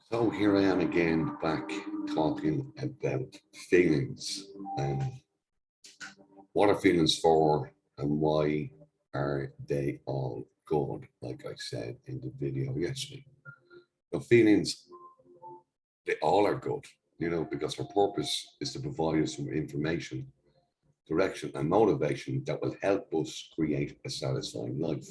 So here I am again, back talking about feelings and what are feelings for and why are they all good, like I said in the video yesterday. The feelings, they all are good, because our purpose is to provide us with information, direction, and motivation that will help us create a satisfying life.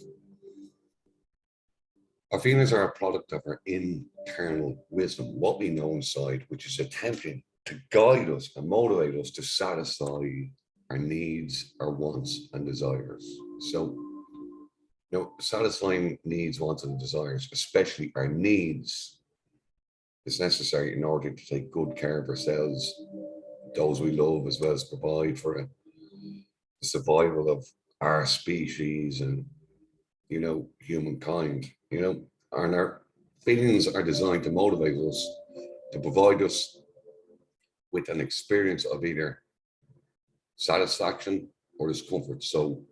Our feelings are a product of our internal wisdom, what we know inside, which is attempting to guide us and motivate us to satisfy our needs, our wants, and desires. So, satisfying needs, wants, and desires, especially our needs, is necessary in order to take good care of ourselves, those we love, as well as provide for the survival of our species and, humankind. And our feelings are designed to motivate us, to provide us with an experience of either satisfaction or discomfort. So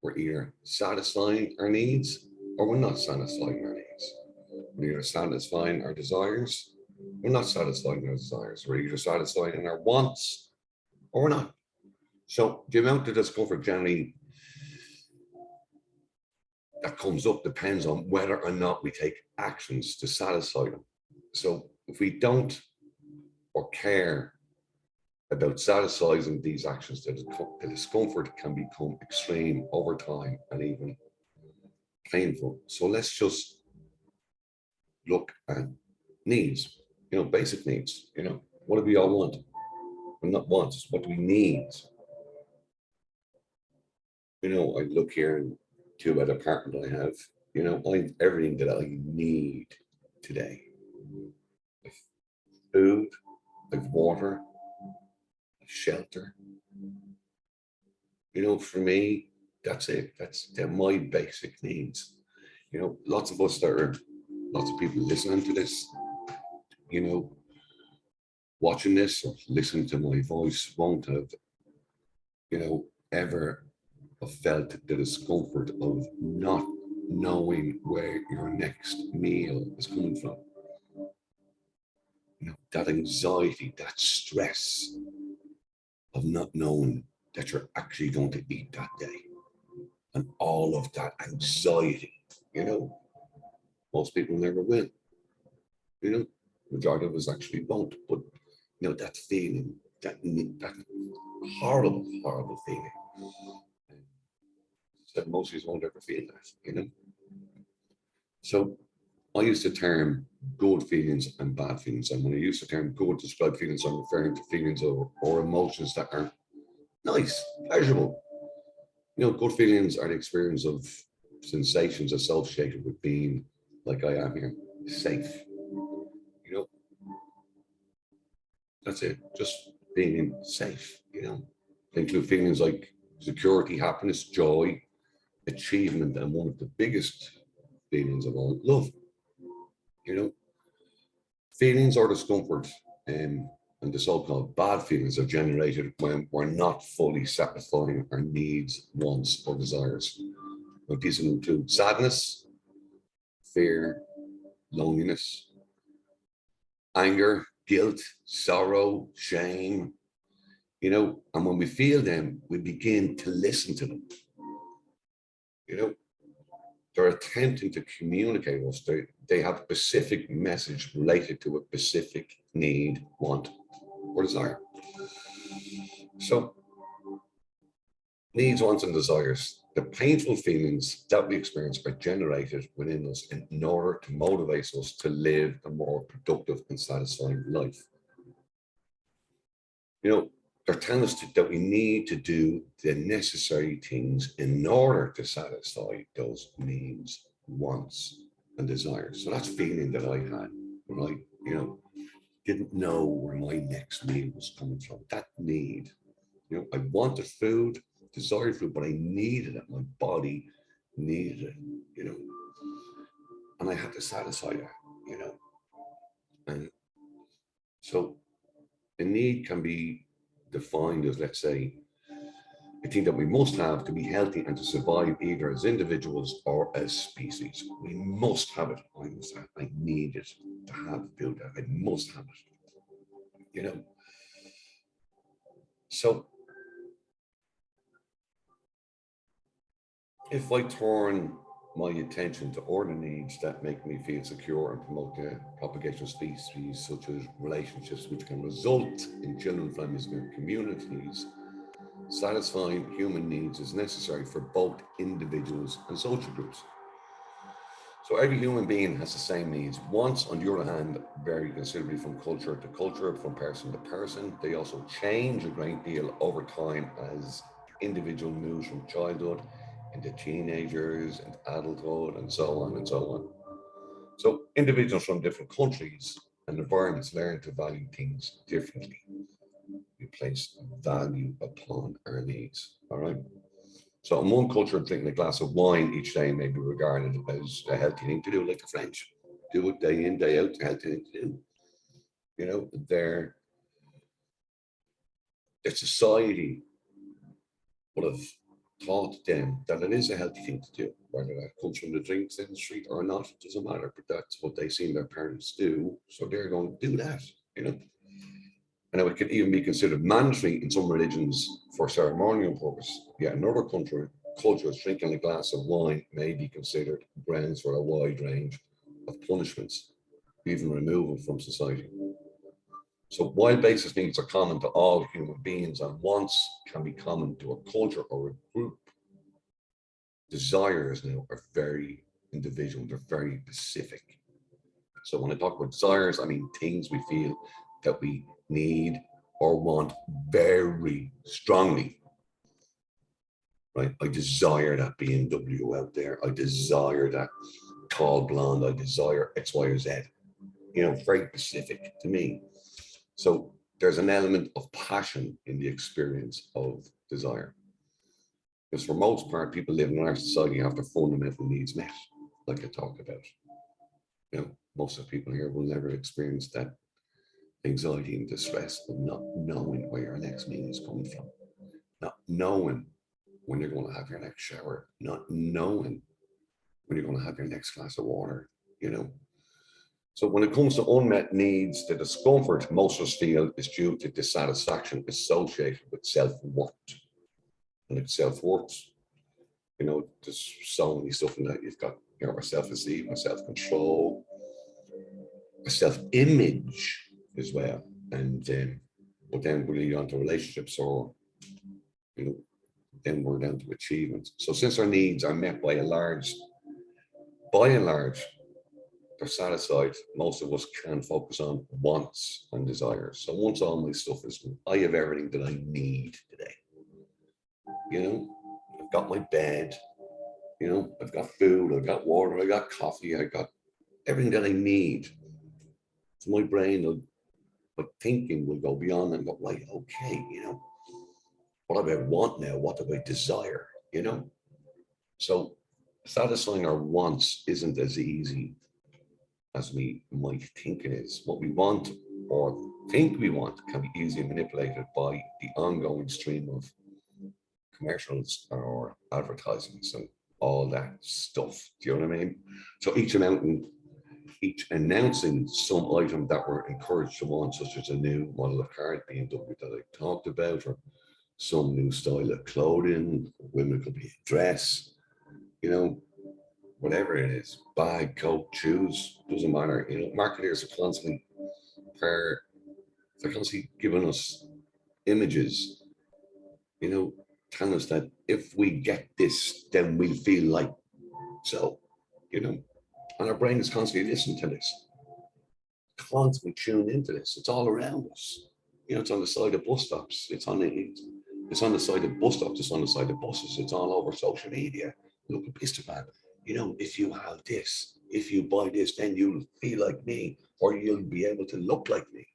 we're either satisfying our needs or we're not satisfying our needs. We're either satisfying our desires, we're not satisfying our desires. We're either satisfying our wants or we're not. So the amount of discomfort generally that comes up depends on whether or not we take actions to satisfy them. So if we don't or care about satisfying these actions, the discomfort can become extreme over time and even painful. So let's just look at needs, basic needs. What do we all want? Well, not wants, what do we need? I look here and to an apartment I have, I everything that I need today. I've food, I've water, I've shelter. For me, that's it. They're my basic needs. Lots of us lots of people listening to this, you know, watching this or listening to my voice won't have, ever felt the discomfort of not knowing where your next meal is coming from. That anxiety, that stress of not knowing that you're actually going to eat that day. And all of that anxiety, most people never will. Majority of us actually won't. But that feeling, that horrible, horrible feeling. That most of us won't ever feel that. So I use the term good feelings and bad feelings. And when I use the term good to describe feelings, I'm referring to feelings or emotions that are nice, pleasurable. Good feelings are the experience of sensations associated with being, like I am here, safe. That's it. Just being safe. They include feelings like security, happiness, joy, achievement, and one of the biggest feelings of all, love. You know, Feelings or discomfort and the so-called bad feelings are generated when we're not fully satisfying our needs, wants, or desires. Now, these include sadness, fear, loneliness, anger, guilt, sorrow, shame. And when we feel them, we begin to listen to them. You know, they're attempting to communicate with us. They have a specific message related to a specific need, want, or desire. So, needs, wants, and desires. The painful feelings that we experience are generated within us in order to motivate us to live a more productive and satisfying life. They're telling us that we need to do the necessary things in order to satisfy those needs, wants, and desires. So that's feeling that I had when didn't know where my next meal was coming from. That need, I wanted food, desired food, but I needed it. My body needed it, and I had to satisfy that, And so a need can be defined as, let's say, a thing that we must have to be healthy and to survive either as individuals or as species. We must have it. I must have, I need it. to have built that. I must have it, you know. So if I turn my attention to other needs that make me feel secure and promote the propagation of species, such as relationships which can result in children, families, and communities, satisfying human needs is necessary for both individuals and social groups. So every human being has the same needs. Wants, on the other hand, vary considerably from culture to culture, from person to person. They also change a great deal over time as individual moves from childhood into teenagers and adulthood and so on and so on. So individuals from different countries and environments learn to value things differently. We place value upon our needs. All right. So in one culture, drinking a glass of wine each day may be regarded as a healthy thing to do, like the French. Do it day in, day out, a healthy thing to do. You know, their society would have taught them that it is a healthy thing to do. Whether that comes from the drinks industry or not, it doesn't matter. But that's what they've seen their parents do. So they're going to do that, you know. And it could even be considered mandatory in some religions for ceremonial purpose. Yet another cultures, drinking a glass of wine may be considered grounds for a wide range of punishments, even removal from society. So while basic needs are common to all human beings and wants can be common to a culture or a group, desires now are very individual, they're very specific. So when I talk about desires, I mean things we feel that we need or want very strongly, right? I desire that BMW out there. I desire that tall blonde. I desire X, Y, or Z. You know, very specific to me. So there's an element of passion in the experience of desire. Because for most part, people living in our society have their fundamental needs met, like I talked about. You know, most of the people here will never experience that anxiety and distress of not knowing where your next meal is coming from, not knowing when you're going to have your next shower, not knowing when you're going to have your next glass of water, you know. So when it comes to unmet needs, the discomfort most of us feel is due to dissatisfaction associated with self-worth. And it's self-worth, you know, there's so many stuff in that. You've got, you know, our self-esteem, our self-control, our self-image as well. And but then we lead on to relationships, or, you know, then we're down to achievements. So since our needs are met by and large, they're satisfied, most of us can focus on wants and desires. So once all my stuff is, I have everything that I need today. You know, I've got my bed, you know, I've got food, I've got water, I got coffee, I got everything that I need. So my brain, my thinking will go beyond and go, right, okay, you know, what do I want now? What do I desire? You know? So satisfying our wants isn't as easy as we might think it is. What we want or think we want can be easily manipulated by the ongoing stream of commercials or advertisements and all that stuff. Do you know what I mean? So each announcing some item that we're encouraged to want, such as a new model of car at BMW that I talked about, or some new style of clothing, women could be a dress, you know, whatever it is, bag, coat, shoes, doesn't matter. You know, marketers are constantly they're constantly giving us images, you know, telling us that if we get this, then we'll feel like so, you know, and our brain is constantly listening to this, constantly tuned into this. It's all around us. You know, it's on the side of bus stops. It's on the side of bus stops. It's on the side of buses. It's all over social media. Look at Instagram. You know, if you have this, if you buy this, then you'll feel like me, or you'll be able to look like me.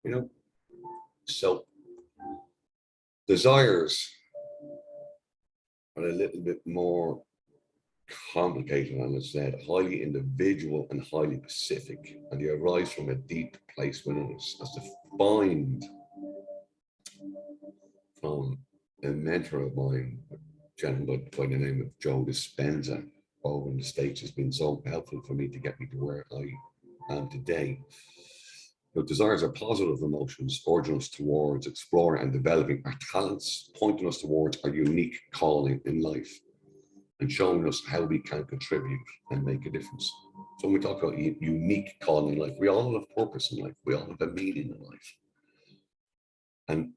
You know, so desires are a little bit more complicated, and it's said highly individual and highly specific, and they arise from a deep place within us, as defined from a mentor of mine, a gentleman by the name of Joe Dispenza over in the States, has been so helpful for me to get me to where I today. Desires are positive emotions, urging us towards exploring and developing our talents, pointing us towards our unique calling in life, and showing us how we can contribute and make a difference. So when we talk about unique calling in life, we all have purpose in life. We all have a meaning in life. And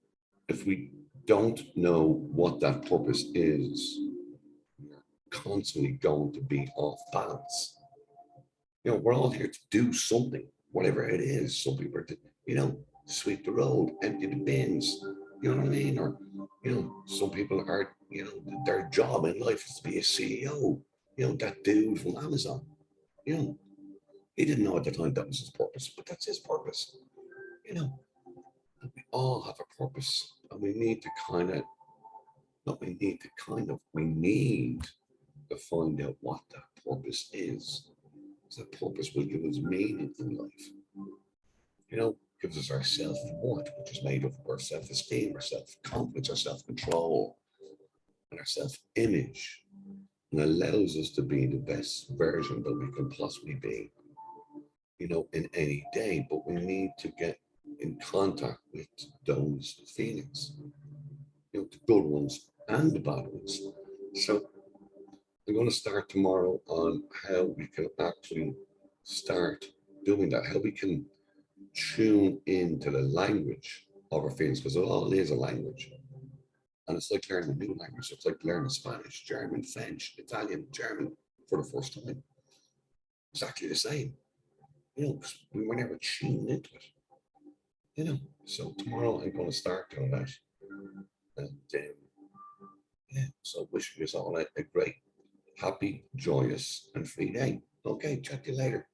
if we don't know what that purpose is, we're constantly going to be off balance. We're all here to do something, whatever it is. Some people are to, sweep the road, empty the bins, you know what I mean? Or, some people are, their job in life is to be a CEO. That dude from Amazon, you know, he didn't know at the time that was his purpose, but that's his purpose, you know. And we all have a purpose, and we need to kind of, not we need to find out what that purpose is. So that purpose will give us meaning in life. Gives us our self-worth, which is made of our self-esteem, our self-confidence, our self-control, and our self-image, and allows us to be the best version that we can possibly be, in any day. But we need to get in contact with those feelings, the good ones and the bad ones. So I'm going to start tomorrow on how we can actually start doing that, how we can tune into the language of our feelings, because it all is a language. And it's like learning a new language. It's like learning Spanish, German, French, Italian, German for the first time. Exactly the same. Because we were never tuned into it. So tomorrow I'm going to start doing that. And yeah, so wishing you all a great, happy, joyous, and free day. Okay, chat to you later.